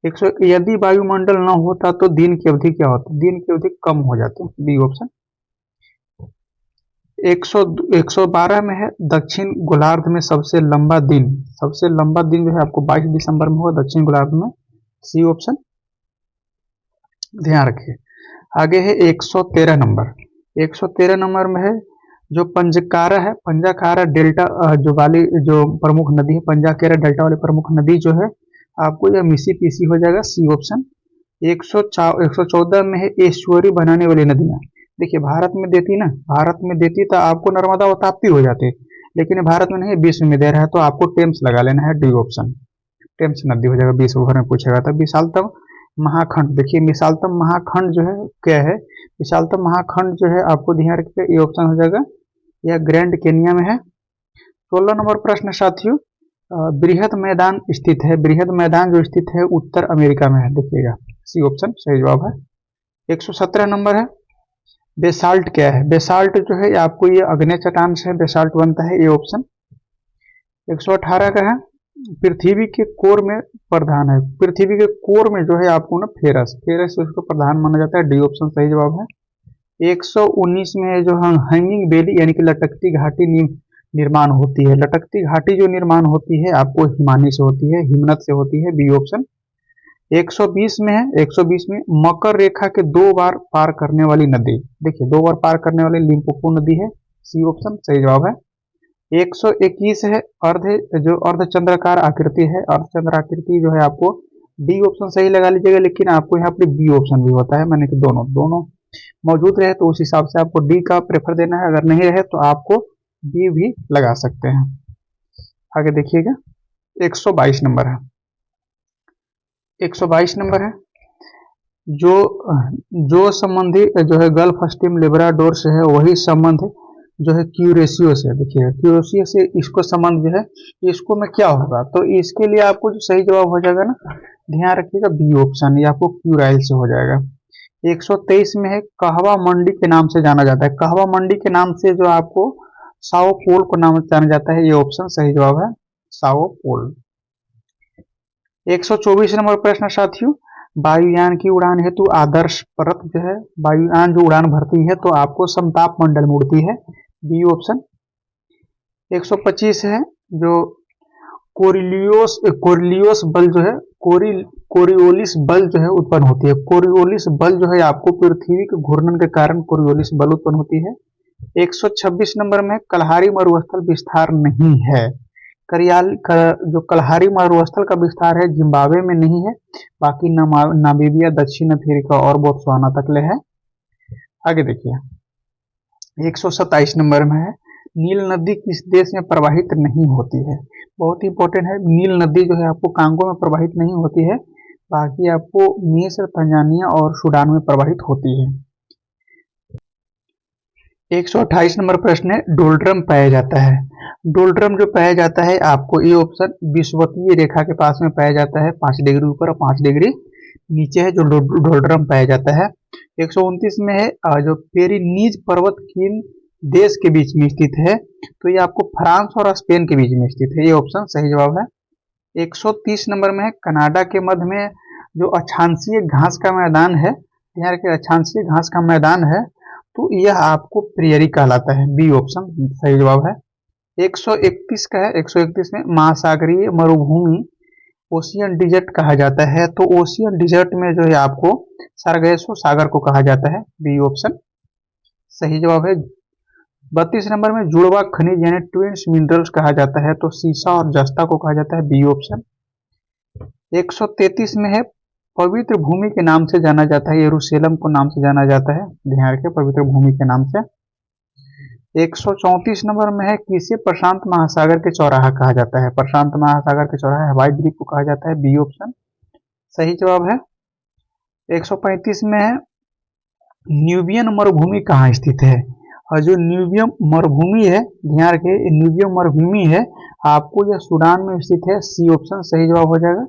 101 यदि वायुमंडल न होता तो दिन की अवधि क्या होती? दिन की अवधि कम हो जाती, बी ऑप्शन। 112 में है दक्षिण गोलार्ध में सबसे लंबा दिन। सबसे लंबा दिन जो है आपको 22 दिसंबर में होगा दक्षिण गोलार्ध में। सी ऑप्शन ध्यान रखिए। आगे है 113 नंबर। 113 नंबर में है जो पंजकारा है, पंजाकारा डेल्टा जो वाली जो प्रमुख नदी है, पंजाकेरा डेल्टा वाली प्रमुख नदी जो है आपको यह मिसिसिपी हो जाएगा। C option. 114 में है एस्चुअरी बनाने वाली नदियां। देखिए भारत में देती ना, भारत में देती तो आपको नर्मदा और ताप्ती हो जाती, लेकिन भारत में नहीं, विश्व में दे रहा है तो आपको टेम्स लगा लेना है। डी ऑप्शन टेम्स नदी हो जाएगा। 20 ओवर में पूछेगा था। विशालतम महाखंड, देखिए विशालतम महाखंड जो है क्या है, विशालतम महाखंड जो है आपको ध्यान रखिएगा, ये ऑप्शन हो जाएगा, यह ग्रैंड केनिया में है। 16 नंबर प्रश्न साथियों, बृहद मैदान स्थित है, बृहद मैदान जो स्थित है उत्तर अमेरिका में है, देखिएगा। सी ऑप्शन सही जवाब है। 117 नंबर है बेसाल्ट क्या है। बेसाल्ट जो है आपको ये अग्नि चट्टान से बेसाल्ट बनता है, ये ऑप्शन। 118 का है पृथ्वी के कोर में प्रधान है। पृथ्वी के कोर में जो है आपको ना फेरस, फेरस उसको प्रधान माना जाता है। डी ऑप्शन सही जवाब है। 119 में जो हैंगिंग वैली यानी कि लटकती घाटी निर्माण होती है। लटकती घाटी जो निर्माण होती है आपको हिमानी से होती है, हिमनद से होती है। B option. 120 में है, 120 में मकर रेखा के 2 बार पार करने वाली नदी, देखिए 2 बार पार करने वाली लिम्पोपो नदी है। सी ऑप्शन सही जवाब है। 121 है अर्धचंद्राकार आकृति है। अर्धचंद्र आकृति जो है आपको डी ऑप्शन सही लगा लीजिएगा, लेकिन आपको यहाँ पे बी ऑप्शन भी होता है, मैंने कि दोनों दोनों मौजूद रहे तो उस हिसाब से आपको डी का प्रेफर देना है, अगर नहीं रहे तो आपको बी भी लगा सकते हैं। आगे देखिएगा 122 नंबर है। 122 नंबर है जो जो संबंधी जो है गल्फ स्ट्रीम लेब्राडोर से है वही संबंध जो है क्यूरेशियो से, देखिए क्यूरेशियो से इसको संबंध जो है इसको में क्या होगा, तो इसके लिए आपको जो सही जवाब हो जाएगा ना, ध्यान रखिएगा बी ऑप्शन, ये आपको क्यूराइल से हो जाएगा। 123 में है कहवा मंडी के नाम से जाना जाता है। कहवा मंडी के नाम से जो आपको साओ पोल को नाम जाना जाता है, ये ऑप्शन सही जवाब है, साओ पोल। 124 नंबर प्रश्न साथियों, वायुयान की उड़ान हेतु आदर्श परत जो है, वायुयान जो उड़ान भरती है तो आपको समताप मंडल में उड़ती है। B option. 125 है जो कोरियोलिस बल जो है, कोरियोलिस बल जो है उत्पन्न होती है। कोरियोलिस बल जो है आपको पृथ्वी के घूर्णन के कारण कोरियोलिस बल उत्पन्न होती है। 126 नंबर में कलहारी मरुस्थल विस्तार नहीं है। जो कलहारी मरुस्थल का विस्तार है जिम्बाब्वे में नहीं है, बाकी नामीबिया, दक्षिण अफ्रीका और बोत्सवाना तक ले है। आगे देखिए 127 नंबर में है नील नदी किस देश में प्रवाहित नहीं होती है। बहुत इंपॉर्टेंट है, नील नदी जो है आपको कांगो में प्रवाहित नहीं होती है, बाकी आपको मिस्र, तंजानिया और सूडान में प्रवाहित होती है। 128 नंबर प्रश्न है डोलड्रम पाया जाता है। डोलड्रम जो पाया जाता है आपको ये ऑप्शन विषुवतीय रेखा के पास में पाया जाता है, 5 डिग्री ऊपर और 5 डिग्री नीचे है जो डोलड्रम पाया जाता है। 129 में है जो पेरिनीज पर्वत किन देश के बीच में स्थित है, तो ये आपको फ्रांस और स्पेन के बीच में स्थित है, ये ऑप्शन सही जवाब है। 130 नंबर में है कनाडा के मध्य में जो अक्षांशीय घास का मैदान है, यहाँ के अक्षांशीय घास का मैदान है तो यह आपको प्रियरी कहलाता है। बी ऑप्शन सही जवाब है। 131 का है, 131 में महासागरीय मरुभूमि ओशियन डिजर्ट कहा जाता है, तो ओशियन डिजर्ट में जो है आपको सार्गेसो सागर को कहा जाता है। बी ऑप्शन सही जवाब है। 32 नंबर में जुड़वा खनिज यानी ट्विन्स मिनरल्स कहा जाता है, तो सीसा और जस्ता को कहा जाता है। B option. 133 में है पवित्र भूमि के नाम से जाना जाता है, यरूशलेम को नाम से जाना जाता है, ध्यान रखें पवित्र भूमि के नाम से। 134 नंबर में है किसे प्रशांत महासागर के चौराहा कहा जाता है। प्रशांत महासागर के चौराहा हवाई द्वीप को कहा जाता है। बी ऑप्शन सही जवाब है। 135 में है न्यूबियन मरुभूमि कहाँ स्थित है, और जो न्यूबियम मरुभूमि है, ध्यान रखिए न्यूबियम मरुभूमि है आपको यह सूडान में स्थित है। सी ऑप्शन सही जवाब हो जाएगा।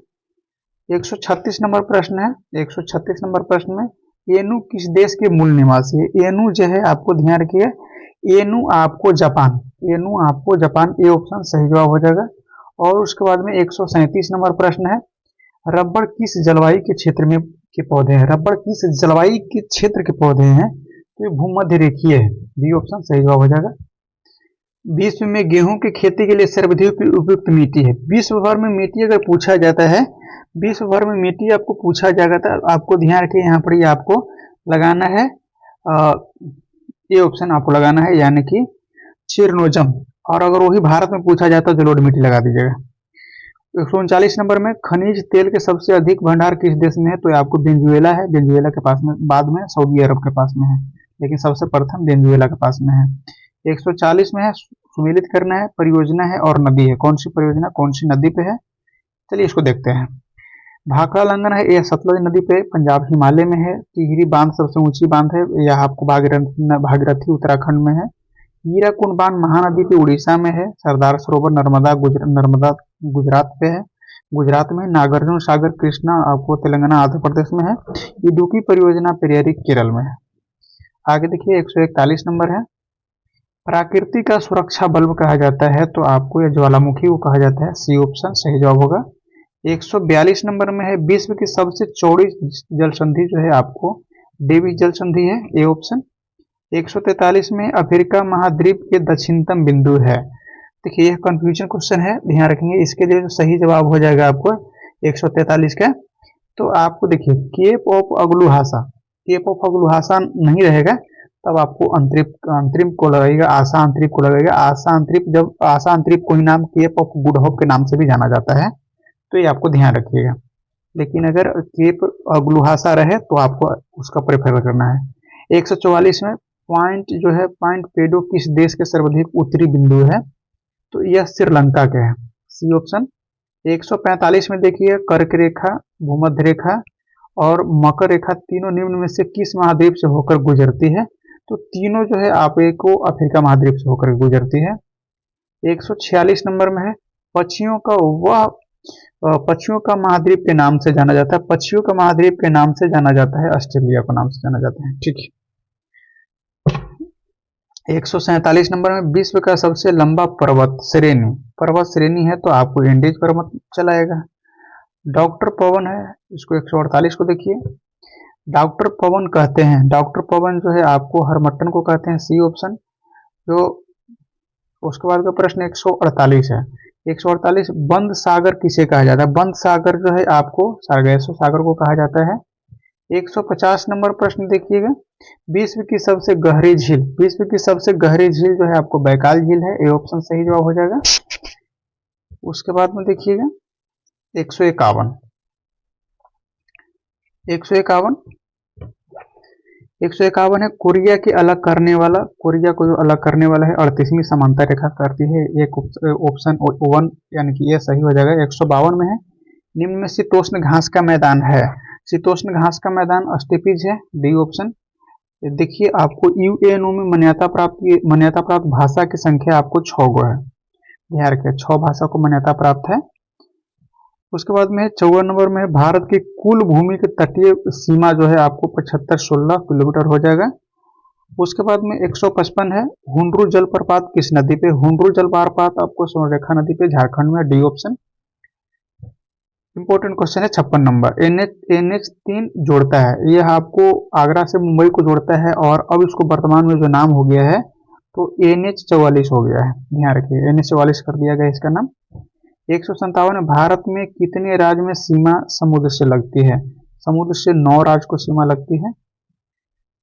136 नंबर प्रश्न है, 136 नंबर प्रश्न में एनु किस देश के मूल निवासी है। एनु जो है आपको ध्यान रखिए, एनु आपको जापान, एनु आपको जापान, ए ऑप्शन सही जवाब हो जाएगा। और उसके बाद में 137 नंबर प्रश्न है रबड़ किस जलवायु के क्षेत्र में के पौधे हैं। रबड़ किस जलवायु के क्षेत्र के पौधे हैं, तो ये भूमध्य रेखीय है, बी ऑप्शन सही जवाब हो जाएगा। विश्व में गेहूं की खेती के लिए सर्वाधिक उपयुक्त मिट्टी है। विश्व भर में मिट्टी अगर पूछा जाता है, विश्व भर में मिट्टी आपको पूछा जाएगा तो आपको ध्यान रखिए, यहाँ पर ये आपको लगाना है ये ऑप्शन आपको लगाना है, यानी कि चिरनोजम। और अगर वही भारत में पूछा जाता है तो जलोढ़ मिट्टी लगा दीजिएगा। 139 नंबर में खनिज तेल के सबसे अधिक भंडार किस देश में है? तो आपको वेनेजुएला है, वेनेजुएला के पास में, बाद में सऊदी अरब के पास में है, लेकिन सबसे प्रथम वेनेजुएला के पास में है। 140 में है सुमेलित करना है, परियोजना है और नदी है। कौन सी परियोजना कौन सी नदी पे है? चलिए इसको देखते हैं। भाखड़ा लंगन है, यह सतलज नदी पे पंजाब हिमालय में है। टिहरी बांध सबसे ऊंची बांध है, यह आपको भागीरथी उत्तराखंड में है। हीराकुंड बांध महानदी पे उड़ीसा में है। सरदार सरोवर नर्मदा गुजरात पे है, गुजरात में। नागार्जुन सागर कृष्णा आपको तेलंगाना आंध्र प्रदेश में है। इडुक्की परियोजना पेरियारी केरल में है। आगे देखिए 141 नंबर है, प्रकृति का सुरक्षा बल्ब कहा जाता है, तो आपको यह ज्वालामुखी को कहा जाता है, सी ऑप्शन सही जवाब होगा। 142 नंबर में है, विश्व की सबसे चौड़ी जल संधि जो है आपको डेविस जल संधि है, ए ऑप्शन। 143 में अफ्रीका महाद्वीप के दक्षिणतम बिंदु है। देखिए यह कंफ्यूजन क्वेश्चन है, ध्यान रखेंगे। इसके लिए जो सही जवाब हो जाएगा आपको 143 का, तो आपको देखिए केप ऑफ अगलुहासा, केप ऑफ अगलुहासा नहीं रहेगा, तब आपको अंतरिम को लगेगा, आशा अंतरिप को लगेगा। आशा अंतरिप, जब आशा अंतरिप को ही नाम केप ऑफ गुड होप के नाम से भी जाना जाता है, तो ये आपको ध्यान रखिएगा। लेकिन अगर केप अगलुहासा रहे तो आपको उसका प्रेफर करना है। 144 में पॉइंट जो है, पॉइंट पेडो किस देश के सर्वाधिक उत्तरी बिंदु है? तो यह श्रीलंका के है, सी ऑप्शन। 145 में देखिए कर्क रेखा, भूमध्य रेखा और मकर रेखा तीनों निम्न में से किस महाद्वीप से होकर गुजरती है? तो तीनों जो है आपको अफ्रीका महाद्वीप से होकर गुजरती है। 146 नंबर में है, पक्षियों का महाद्वीप के नाम से जाना जाता है, पक्षियों का महाद्वीप के नाम से जाना जाता है, ऑस्ट्रेलिया को नाम से जाना जाता है, ठीक है। 147 नंबर में विश्व का सबसे लंबा पर्वत श्रेणी है, तो आपको एंडीज पर्वत चलाएगा। डॉक्टर पवन है, इसको 148 को देखिए, डॉक्टर पवन कहते हैं, डॉक्टर पवन जो है आपको हरमट्टन को कहते हैं, सी ऑप्शन। जो उसके बाद का प्रश्न 148 है, 148 बंद सागर किसे कहा जाता है? बंद सागर जो है आपको सार्गेसो सागर को कहा जाता है। 150 नंबर प्रश्न देखिएगा, विश्व की सबसे गहरी झील, विश्व की सबसे गहरी झील जो है आपको बैकाल झील है, ए ऑप्शन सही जवाब हो जाएगा। उसके बाद में देखिएगा 151 है, कोरिया के अलग करने वाला, कोरिया को जो अलग करने वाला है 38वीं समांतर रेखा करती है, एक ऑप्शन 1 यानी कि ये सही हो जाएगा। 152 में है, निम्न में शीतोष्ण घास का मैदान है, शीतोष्ण घास का मैदान स्टेपीज है, डी ऑप्शन। देखिए आपको यूएनओ में मान्यता प्राप्त भाषा की संख्या आपको 6 गो है, ध्यान रखिए 6 भाषा को मान्यता प्राप्त है। उसके बाद में 54 नंबर में भारत की कुल भूमि की तटीय सीमा जो है आपको 7516 किलोमीटर हो जाएगा। उसके बाद में 155 है, हुंड्रू जलप्रपात किस नदी पे? हुंड्रू जलप्रपात आपको स्वर्णरेखा नदी पे झारखंड में, डी ऑप्शन। इंपॉर्टेंट क्वेश्चन है 56 नंबर, NH3 जोड़ता है, यह आपको आगरा से मुंबई को जोड़ता है और अब इसको वर्तमान में जो नाम हो गया है तो NH44 हो गया है, ध्यान रखिए NH44 कर दिया गया इसका नाम। 157 भारत में कितने राज्य में सीमा समुद्र से लगती है? समुद्र से 9 राज्य को सीमा लगती है,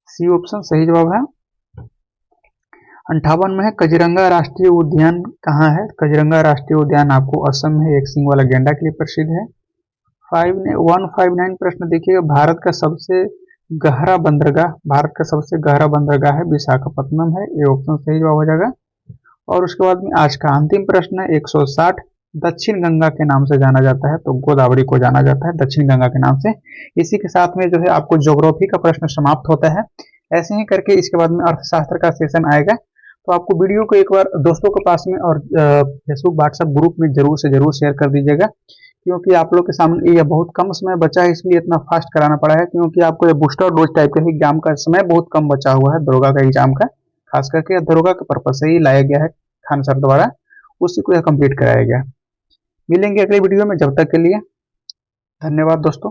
सी ऑप्शन सही जवाब है। 58 में है, काजीरंगा राष्ट्रीय उद्यान कहाँ है? काजीरंगा राष्ट्रीय उद्यान आपको असम में एक सींग वाला गैंडा के लिए प्रसिद्ध है। 159 प्रश्न देखिएगा, भारत का सबसे गहरा बंदरगाह है विशाखापत्तनम है, ये ऑप्शन सही जवाब हो जाएगा। और उसके बाद में आज का अंतिम प्रश्न है 160, दक्षिण गंगा के नाम से जाना जाता है, तो गोदावरी को जाना जाता है दक्षिण गंगा के नाम से। इसी के साथ में जो है आपको ज्योग्राफी का प्रश्न समाप्त होता है। ऐसे ही करके इसके बाद में अर्थशास्त्र का सेशन आएगा, तो आपको वीडियो को एक बार दोस्तों के पास में और फेसबुक व्हाट्सएप ग्रुप में जरूर से जरूर शेयर कर दीजिएगा, क्योंकि आप लोग के सामने ये बहुत कम समय बचा है, इसलिए इतना फास्ट कराना पड़ा है, क्योंकि आपको ये बूस्टर डोज टाइप का एग्जाम का समय बहुत कम बचा हुआ है, दरोगा का एग्जाम का, खास करके दरोगा के पर्पज से ही लाया गया है खान सर द्वारा, उसी को यह कंप्लीट कराया गया। मिलेंगे अगले वीडियो में, जब तक के लिए धन्यवाद दोस्तों।